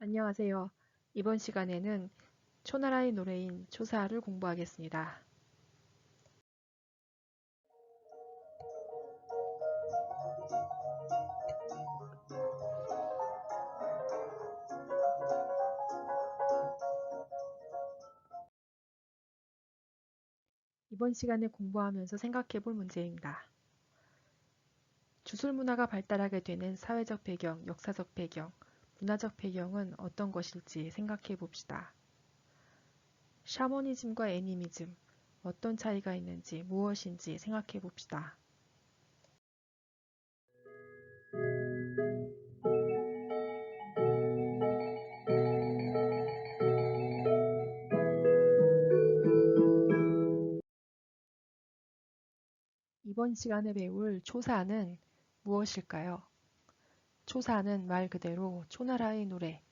안녕하세요. 이번 시간에는 초나라의 노래인 초사를 공부하겠습니다. 이번 시간에 공부하면서 생각해 볼 문제입니다. 주술 문화가 발달하게 되는 사회적 배경, 역사적 배경, 문화적 배경은 어떤 것일지 생각해 봅시다. 샤머니즘과 애니미즘, 어떤 차이가 있는지, 무엇인지 생각해 봅시다. 이번 시간에 배울 초사는 무엇일까요? 초사는 말 그대로 초나라의 노래,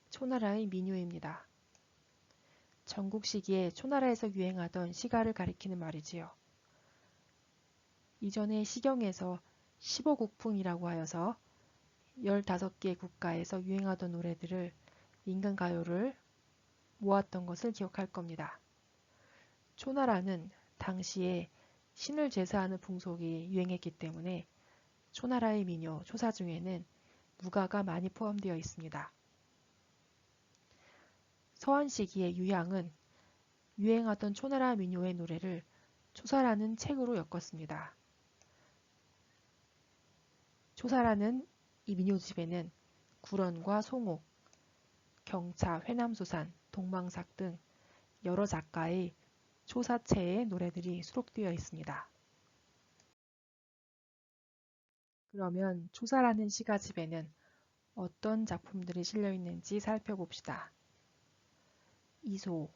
초나라의 민요입니다. 전국 시기에 초나라에서 유행하던 시가를 가리키는 말이지요. 이전에 시경에서 15국풍이라고 하여서 15개 국가에서 유행하던 노래들을 민간가요를 모았던 것을 기억할 겁니다. 초나라는 당시에 신을 제사하는 풍속이 유행했기 때문에 초나라의 민요, 초사 중에는 무가가 많이 포함되어 있습니다. 서한 시기의 유향은 유행하던 초나라 민요의 노래를 초사라는 책으로 엮었습니다. 초사라는 이 민요집에는 구런과 송옥, 경차, 회남소산, 동망삭 등 여러 작가의 초사체의 노래들이 수록되어 있습니다. 그러면 초사라는 시가집에는 어떤 작품들이 실려 있는지 살펴봅시다. 이소,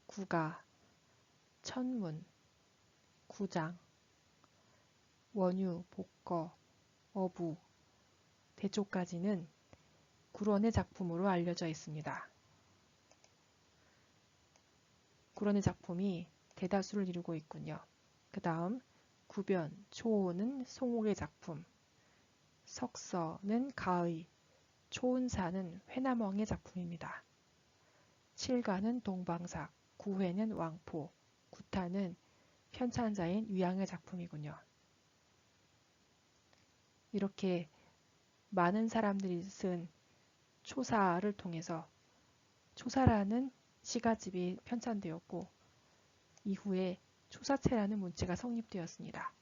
구가, 천문, 구장, 원유, 복거, 어부, 대초까지는 구런의 작품으로 알려져 있습니다. 구런의 작품이 대다수를 이루고 있군요. 그 다음 구변, 초호는 송옥의 작품, 석서는 가의, 초운사는 회남왕의 작품입니다. 칠가는 동방삭, 구회는 왕포, 구타는 편찬자인 유양의 작품이군요. 이렇게 많은 사람들이 쓴 초사를 통해서 초사라는 시가집이 편찬되었고 이후에 초사체라는 문체가 성립되었습니다.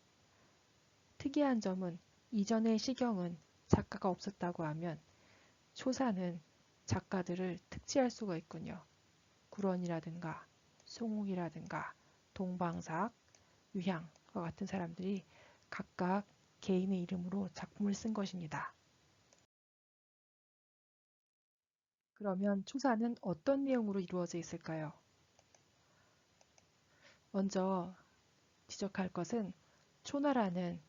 특이한 점은 이전의 시경은 작가가 없었다고 하면 초사는 작가들을 특지할 수가 있군요. 구런이라든가 송옥이라든가 동방삭, 유향과 같은 사람들이 각각 개인의 이름으로 작품을 쓴 것입니다. 그러면 초사는 어떤 내용으로 이루어져 있을까요? 먼저 지적할 것은 초나라는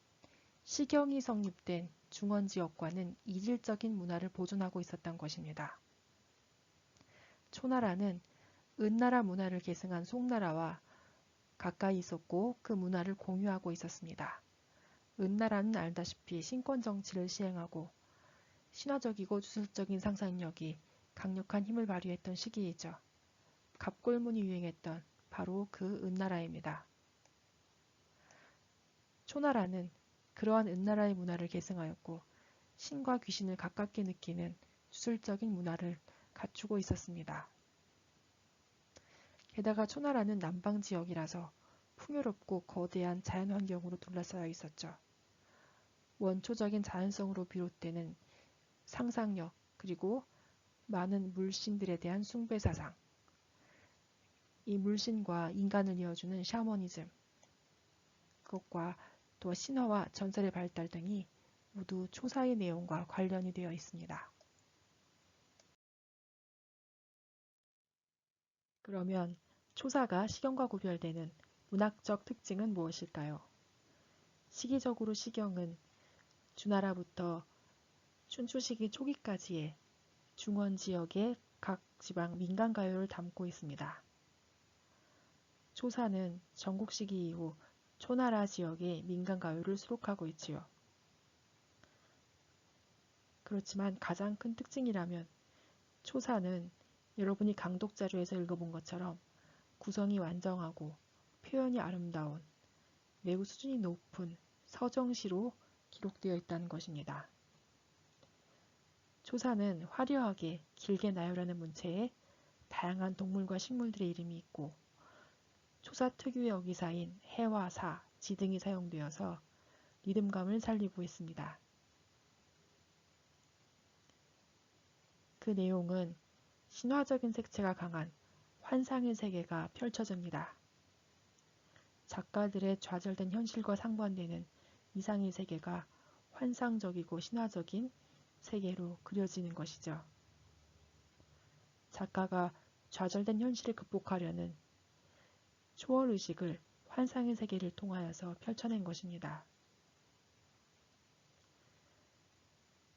시경이 성립된 중원지역과는 이질적인 문화를 보존하고 있었던 것입니다. 초나라는 은나라 문화를 계승한 송나라와 가까이 있었고 그 문화를 공유하고 있었습니다. 은나라는 알다시피 신권 정치를 시행하고 신화적이고 주술적인 상상력이 강력한 힘을 발휘했던 시기이죠. 갑골문이 유행했던 바로 그 은나라입니다. 초나라는 그러한 은나라의 문화를 계승하였고 신과 귀신을 가깝게 느끼는 주술적인 문화를 갖추고 있었습니다. 게다가 초나라는 남방 지역이라서 풍요롭고 거대한 자연환경으로 둘러싸여 있었죠. 원초적인 자연성으로 비롯되는 상상력 그리고 많은 물신들에 대한 숭배사상, 이 물신과 인간을 이어주는 샤머니즘, 그것과 또 신화와 전설의 발달 등이 모두 초사의 내용과 관련이 되어 있습니다. 그러면 초사가 시경과 구별되는 문학적 특징은 무엇일까요? 시기적으로 시경은 주나라부터 춘추 시기 초기까지의 중원 지역의 각 지방 민간가요를 담고 있습니다. 초사는 전국 시기 이후 초나라 지역의 민간가요를 수록하고 있지요. 그렇지만 가장 큰 특징이라면 초사는 여러분이 강독 자료에서 읽어본 것처럼 구성이 완성하고 표현이 아름다운 매우 수준이 높은 서정시로 기록되어 있다는 것입니다. 초사는 화려하게 길게 나열하는 문체에 다양한 동물과 식물들의 이름이 있고 초사 특유의 어기사인 해와 사, 지 등이 사용되어서 리듬감을 살리고 있습니다. 그 내용은 신화적인 색채가 강한 환상의 세계가 펼쳐집니다. 작가들의 좌절된 현실과 상반되는 이상의 세계가 환상적이고 신화적인 세계로 그려지는 것이죠. 작가가 좌절된 현실을 극복하려는 초월의식을 환상의 세계를 통하여서 펼쳐낸 것입니다.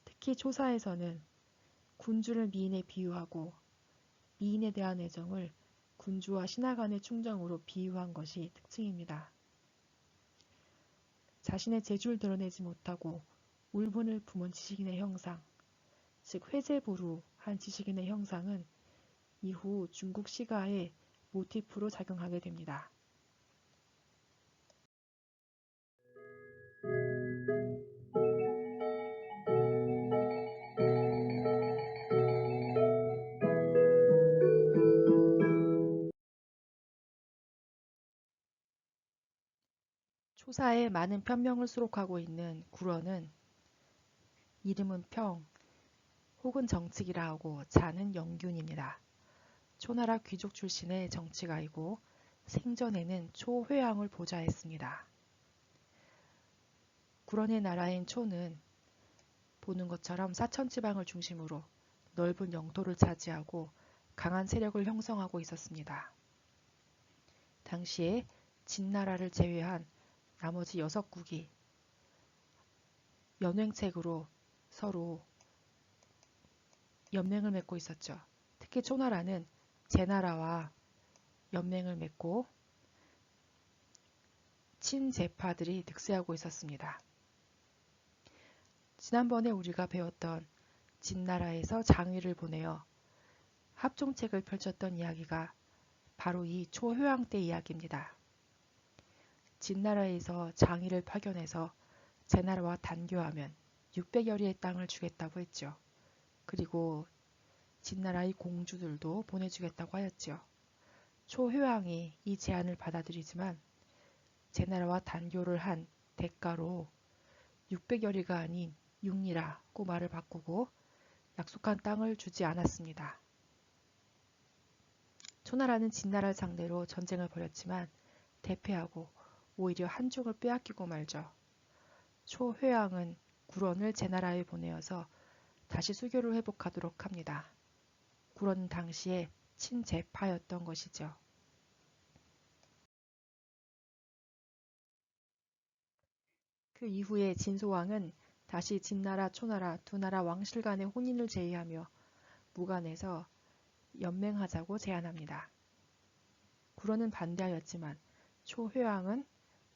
특히 초사에서는 군주를 미인에 비유하고 미인에 대한 애정을 군주와 신하 간의 충정으로 비유한 것이 특징입니다. 자신의 재주를 드러내지 못하고 울분을 품은 지식인의 형상, 즉 회제부루한 지식인의 형상은 이후 중국 시가의 모티프로 작용하게 됩니다. 초사에 많은 편명을 수록하고 있는 구런은 이름은 평 혹은 정칙이라 하고 자는 영균입니다. 초나라 귀족 출신의 정치가이고 생전에는 초회왕을 보좌했습니다. 구런의 나라인 초는 보는 것처럼 사천지방을 중심으로 넓은 영토를 차지하고 강한 세력을 형성하고 있었습니다. 당시에 진나라를 제외한 나머지 6국이 연횡책으로 서로 연맹을 맺고 있었죠. 특히 초나라는 제나라와 연맹을 맺고 친제파들이 득세하고 있었습니다. 지난번에 우리가 배웠던 진나라에서 장위를 보내어 합종책을 펼쳤던 이야기가 바로 이 초효왕 때 이야기입니다. 진나라에서 장위를 파견해서 제나라와 단교하면 600여리의 땅을 주겠다고 했죠. 그리고 진나라의 공주들도 보내주겠다고 하였죠. 초효왕이 이 제안을 받아들이지만 제나라와 단교를 한 대가로 600여리가 아닌 6리라고 말을 바꾸고 약속한 땅을 주지 않았습니다. 초나라는 진나라를 상대로 전쟁을 벌였지만 대패하고 오히려 한쪽을 빼앗기고 말죠. 초회왕은 구런을 제나라에 보내어서 다시 수교를 회복하도록 합니다. 구런은 당시에 친제파였던 것이죠. 그 이후에 진소왕은 다시 진나라, 초나라 두 나라 왕실 간의 혼인을 제의하며 무관해서 연맹하자고 제안합니다. 구런은 반대하였지만 초회왕은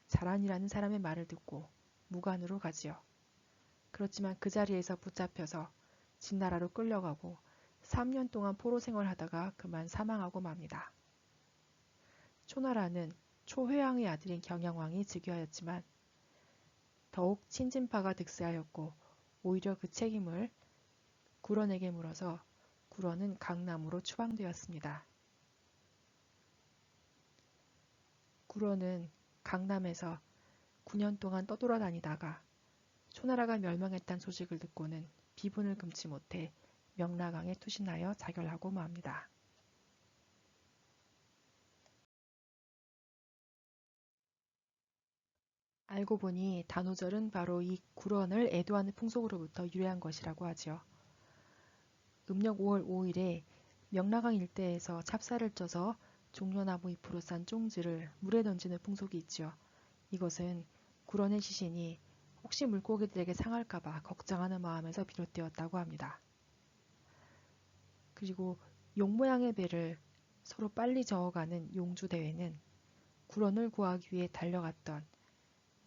자란이라는 사람의 말을 듣고 무관으로 가지요. 그렇지만 그 자리에서 붙잡혀서 진나라로 끌려가고 3년 동안 포로 생활하다가 그만 사망하고 맙니다. 초나라는 초회왕의 아들인 경양왕이 즉위하였지만 더욱 친진파가 득세하였고 오히려 그 책임을 구런에게 물어서 구런은 강남으로 추방되었습니다. 구런은 강남에서 9년 동안 떠돌아다니다가 초나라가 멸망했다는 소식을 듣고는 비분을 금치 못해 명나강에 투신하여 자결하고 맙니다. 알고 보니 단오절은 바로 이 구런을 애도하는 풍속으로부터 유래한 것이라고 하지요. 음력 5월 5일에 명나강 일대에서 찹쌀을 쪄서 종려나무 잎으로 싼 쫑지를 물에 던지는 풍속이 있죠. 이것은 구런의 시신이 혹시 물고기들에게 상할까봐 걱정하는 마음에서 비롯되었다고 합니다. 그리고 용 모양의 배를 서로 빨리 저어가는 용주대회는 구런을 구하기 위해 달려갔던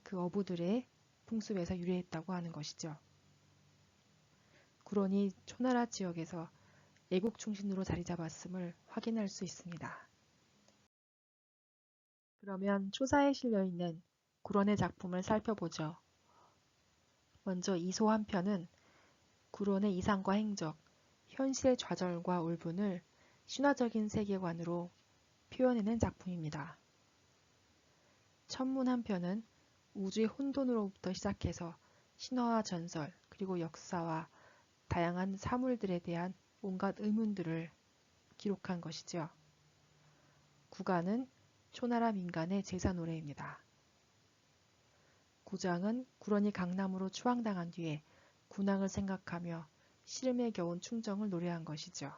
그 어부들의 풍습에서 유래했다고 하는 것이죠. 구런이 초나라 지역에서 애국 중심으로 자리 잡았음을 확인할 수 있습니다. 그러면 초사에 실려있는 구런의 작품을 살펴보죠. 먼저 이소 한 편은 구런의 이상과 행적, 현실의 좌절과 울분을 신화적인 세계관으로 표현해낸 작품입니다. 천문 한 편은 우주의 혼돈으로부터 시작해서 신화와 전설, 그리고 역사와 다양한 사물들에 대한 온갖 의문들을 기록한 것이죠. 구가는 초나라 민간의 제사 노래입니다. 구장은 구런이 강남으로 추앙당한 뒤에 군왕을 생각하며 시름에 겨운 충정을 노래한 것이죠.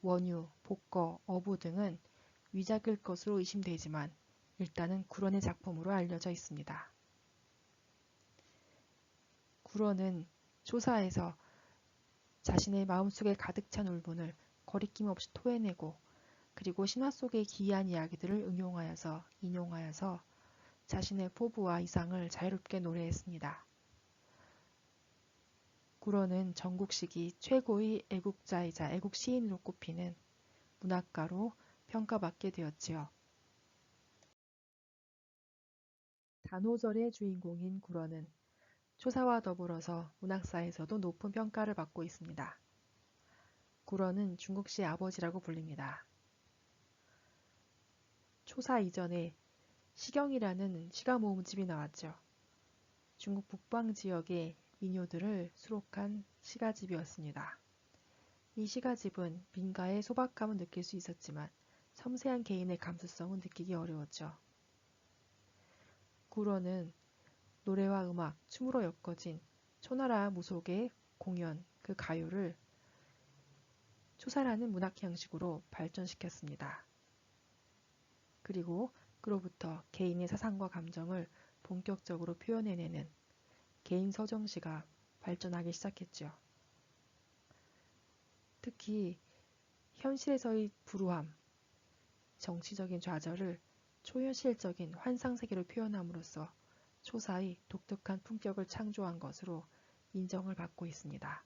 원유, 복거, 어부 등은 위작일 것으로 의심되지만 일단은 구런의 작품으로 알려져 있습니다. 구런은 초사에서 자신의 마음속에 가득 찬 울분을 거리낌 없이 토해내고 그리고 신화 속의 기이한 이야기들을 인용하여서 자신의 포부와 이상을 자유롭게 노래했습니다. 구런은 전국 시기 최고의 애국자이자 애국시인으로 꼽히는 문학가로 평가받게 되었지요. 단오절의 주인공인 구런은 초사와 더불어서 문학사에서도 높은 평가를 받고 있습니다. 구런은 중국시의 아버지라고 불립니다. 초사 이전에 시경이라는 시가 모음집이 나왔죠. 중국 북방 지역의 민요들을 수록한 시가집이었습니다. 이 시가집은 민가의 소박함은 느낄 수 있었지만 섬세한 개인의 감수성은 느끼기 어려웠죠. 구런은 노래와 음악, 춤으로 엮어진 초나라 무속의 공연, 그 가요를 초사라는 문학 형식으로 발전시켰습니다. 그리고 그로부터 개인의 사상과 감정을 본격적으로 표현해내는 개인 서정시가 발전하기 시작했죠. 특히 현실에서의 불우함, 정치적인 좌절을 초현실적인 환상세계로 표현함으로써 초사의 독특한 품격을 창조한 것으로 인정을 받고 있습니다.